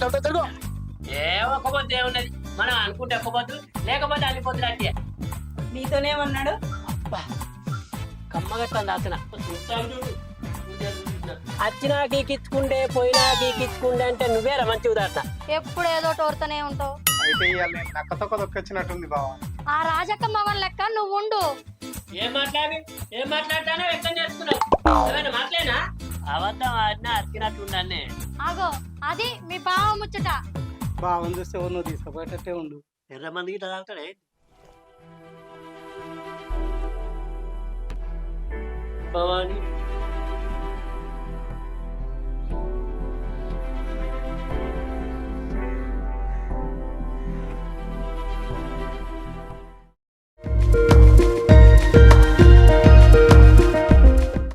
మాట్లాడితే తిరుగు. ఏ ఒక్కపోద్దు ఏమున్నది, మనం అనుకుంటే ఒక్కపోద్దు లేకపోతే అల్లిపోద్దు అంటే నీతోనేమన్నాడు? కమ్మగట్టండి అతను వచ్చినా గీకిచ్చుకుండే పోయినా గీకిచ్చుకుండే అంటే నువ్వేరా మంచి ఉదాహరణ. ఎప్పుడు ఏదో టోర్తనే ఉంటావు. అయితే ఇవాళ నేను నక్కతో దొక్కొచ్చినట్టుంది బావా. ఆ రాజక్క మగన్ లెక్క నువ్వు ఉండు. ఏం మాట్లాడతానో వ్యక్తం చేస్తున్నావు. ఏమైనా మాట్లాడినా అబద్ధం ఆడినా అతికినట్టుండీ. ఆగో అది మీ బావ ముచ్చట. బావని చూస్తే ఎవరు నువ్వు తీసుకుపోయేటట్టే ఉండు. ఎర్రమందికి ఇట్లా తాగుతాడే. భవాని